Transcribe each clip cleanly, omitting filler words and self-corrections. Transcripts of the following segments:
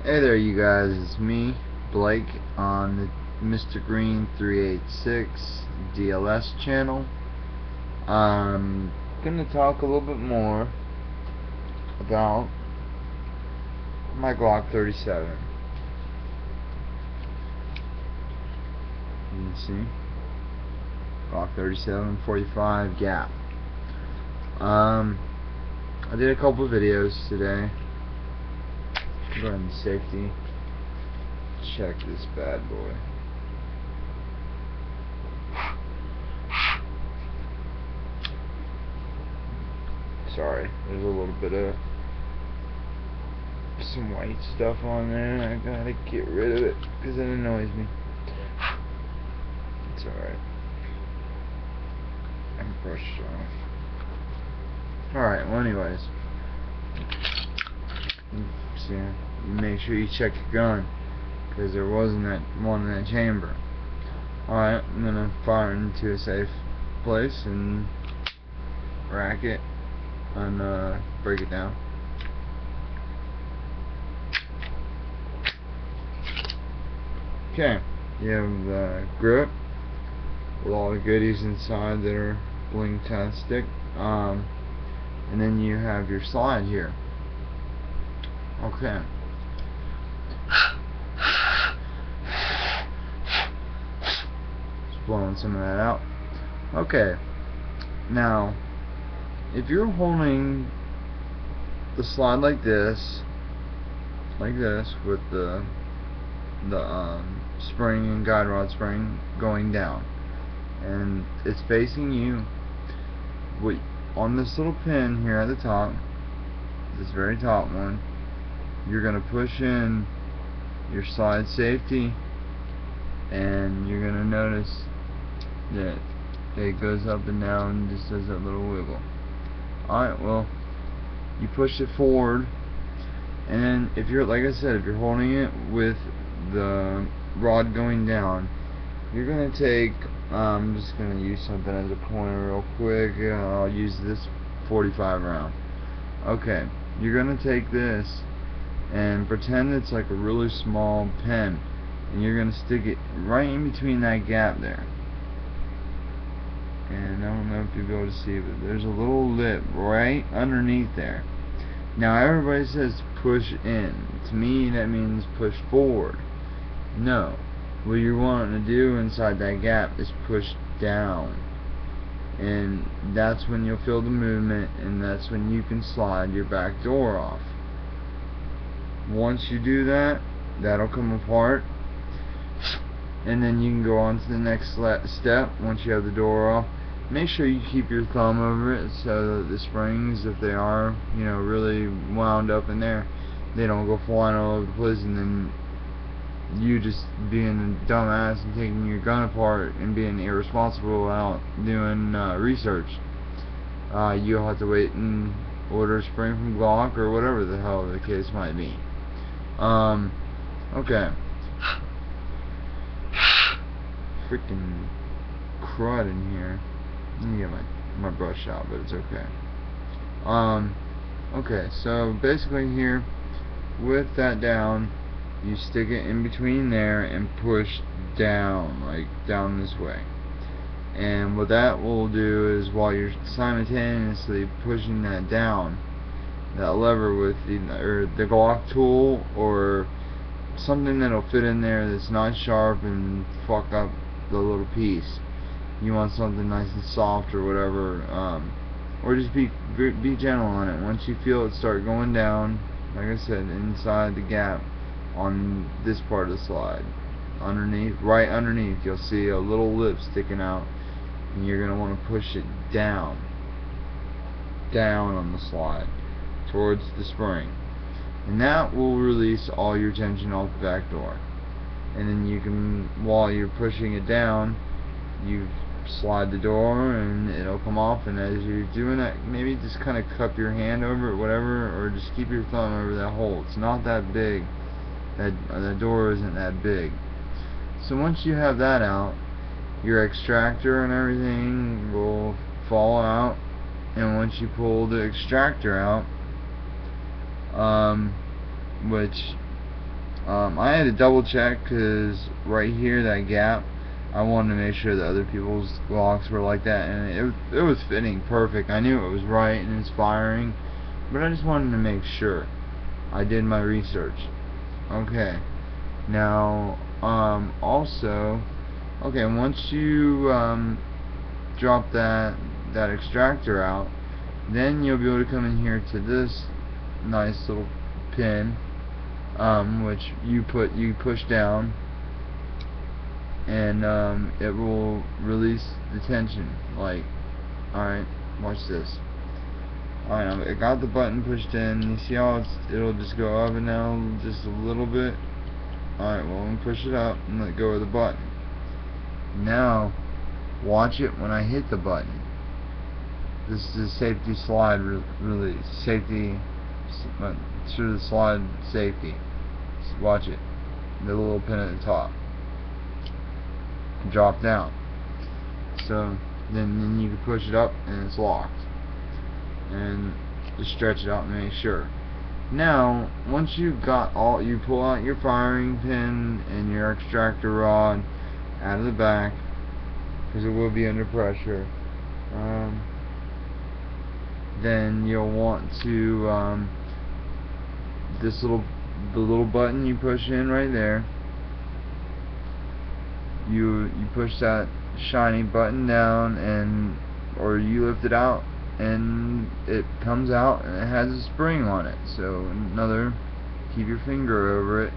Hey there you guys, it's me, Blake, on the Mr. Green 386 DLS channel. I'm gonna talk a little bit more about my Glock 37. You can see Glock 37 45 gap. I did a couple of videos today. Go ahead and safety check this bad boy. Sorry, there's a little bit of some white stuff on there. I gotta get rid of it because it annoys me. It's alright. I'm brushed off. Alright, well anyways. So, make sure you check your gun, because there wasn't that one in that chamber. Alright, I'm gonna fire it into a safe place and rack it and break it down. Okay, you have the grip with all the goodies inside that are bling-tastic, and then you have your slide here. Okay. Just blowing some of that out. Okay. Now, if you're holding the slide like this, with the spring and guide rod spring going down, and it's facing you, on this little pin here at the top, this very top one, you're going to push in your slide safety, and you're going to notice that it goes up and down and just does that little wiggle. Alright, well, you push it forward, and then if you're, like I said, if you're holding it with the rod going down, you're going to take, I'm just going to use something as a pointer real quick. I'll use this 45 round. Okay, you're going to take this and pretend it's like a really small pen, and you're going to stick it right in between that gap there. And I don't know if you'll be able to see, but there's a little lip right underneath there. Now everybody says push in. To me that means push forward. No. What you're wanting to do inside that gap is push down. And that's when you'll feel the movement, and that's when you can slide your back door off. Once you do that, that'll come apart, and then you can go on to the next step. Once you have the door off, make sure you keep your thumb over it so that the springs, if they are, really wound up in there, they don't go flying all over the place, and then you just being a dumbass and taking your gun apart and being irresponsible out doing research. You'll have to wait and order a spring from Glock or whatever the hell the case might be. Okay. Freaking crud in here. Let me get my brush out, but it's okay. Okay, so basically here, with that down, you stick it in between there and push down, like down this way. And what that will do is, while you're simultaneously pushing that down, that lever with either the Glock tool or something that'll fit in there that's not sharp and fuck up the little piece. You want something nice and soft or whatever, or just be gentle on it. Once you feel it start going down, like I said, inside the gap on this part of the slide, right underneath, you'll see a little lip sticking out, and you're going to want to push it down on the slide towards the spring, and that will release all your tension off the back door. And then you can, while you're pushing it down, you slide the door and it'll come off, and as you're doing that, maybe just kind of cup your hand over it, whatever, or just keep your thumb over that hole. It's not that big. That door isn't that big. So once you have that out, your extractor and everything will fall out, and once you pull the extractor out, which I had to double check because right here, that gap, I wanted to make sure that other people's Glocks were like that, and it was fitting perfect. I knew it was right and it's firing, but I just wanted to make sure. I did my research. Okay. Now, also, okay, once you drop that extractor out, then you'll be able to come in here to this nice little pin, which you push down, and it will release the tension. Like, alright, watch this. Alright, I got the button pushed in. You see how it'll just go up and down just a little bit? Alright, well, I'm gonna push it up and let go of the button. Now, watch it when I hit the button. This is safety slide release. Safety, through the slide safety. Watch it. The little pin at the top. Drop down. So then you can push it up and it's locked. And just stretch it out and make sure. Now, once you pull out your firing pin and your extractor rod out of the back, because it will be under pressure. Then you'll want to the little button you push in right there. You push that shiny button down, or you lift it out, and it comes out and it has a spring on it. So keep your finger over it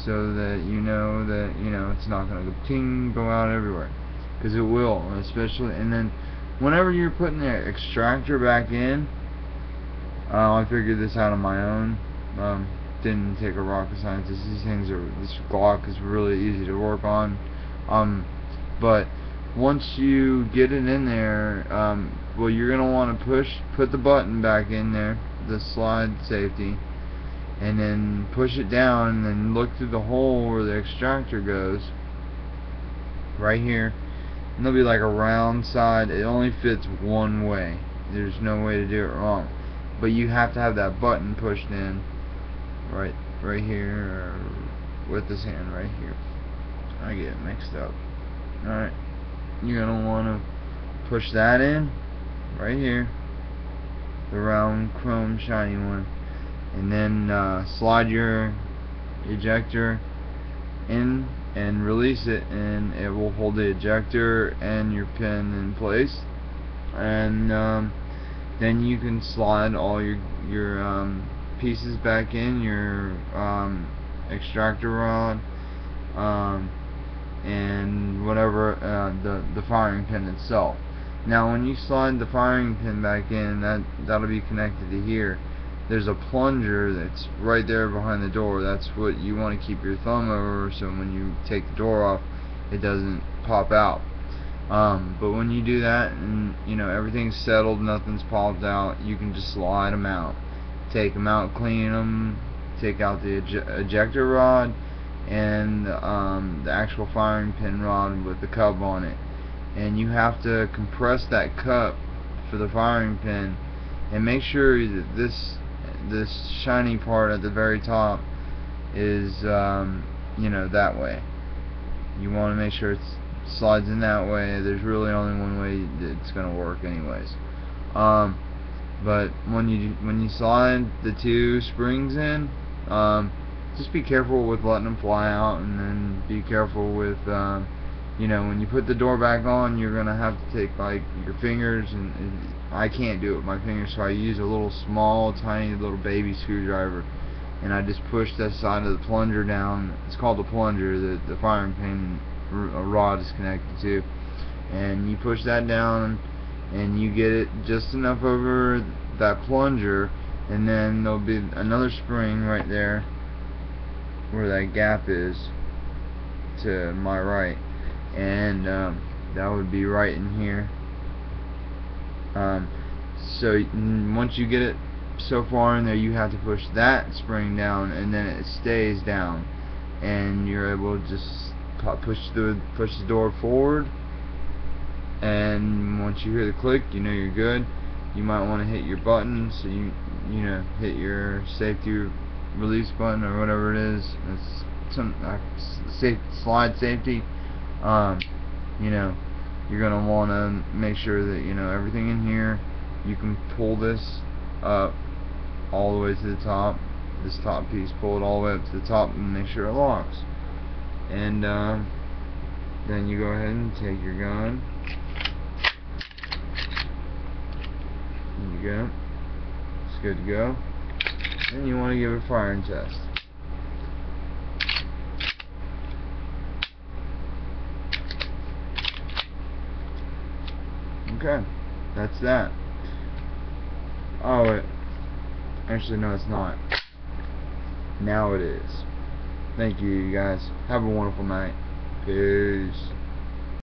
so that you know it's not going to go out everywhere, because it will, especially. And then whenever you're putting the extractor back in, I figured this out on my own. Didn't take a rocket scientist. This Glock is really easy to work on. But once you get it in there, well, you're gonna want to put the button back in there, the slide safety, and then push it down, and then look through the hole where the extractor goes, right here, and there'll be like a round side. It only fits one way. There's no way to do it wrong, but you have to have that button pushed in right here, or with this hand right here. I get it mixed up. Alright, you're gonna want to push that in right here, the round chrome shiny one, and then slide your ejector in and release it, and it will hold the ejector and your pin in place. And then you can slide all your pieces back in, your extractor rod, and whatever, the firing pin itself. Now when you slide the firing pin back in, that'll be connected to here. There's a plunger that's right there behind the door. That's what you want to keep your thumb over, so when you take the door off, it doesn't pop out. But when you do that, and everything's settled, nothing's popped out, you can just slide them out. Take them out, clean them, take out the ejector rod and the actual firing pin rod with the cup on it. And you have to compress that cup for the firing pin, and make sure that this shiny part at the very top is that way. You want to make sure it slides in that way. There's really only one way that it's going to work anyways. But when you slide the two springs in, just be careful with letting them fly out, and then be careful with when you put the door back on, you're gonna have to take like your fingers, and I can't do it with my fingers, so I use a little small tiny little baby screwdriver, and I just push that side of the plunger down. It's called the plunger that the firing pin rod is connected to, and you push that down, and you get it just enough over that plunger, and then there'll be another spring right there where that gap is to my right, and that would be right in here. So once you get it so far in there, you have to push that spring down, and then it stays down, and you're able to just push the door forward. And once you hear the click, you're good. You might want to hit your button, so you hit your safety release button or whatever it is. It's some slide safety. You know, you're gonna want to make sure that everything in here. You can pull this up all the way to the top. This top piece, pull it all the way up to the top and make sure it locks. And then you go ahead and take your gun. There you go. It's good to go. Then you want to give it a firing test. Okay, that's that. Oh, wait. Actually, no, it's not. Now it is. Thank you, you guys. Have a wonderful night. Peace.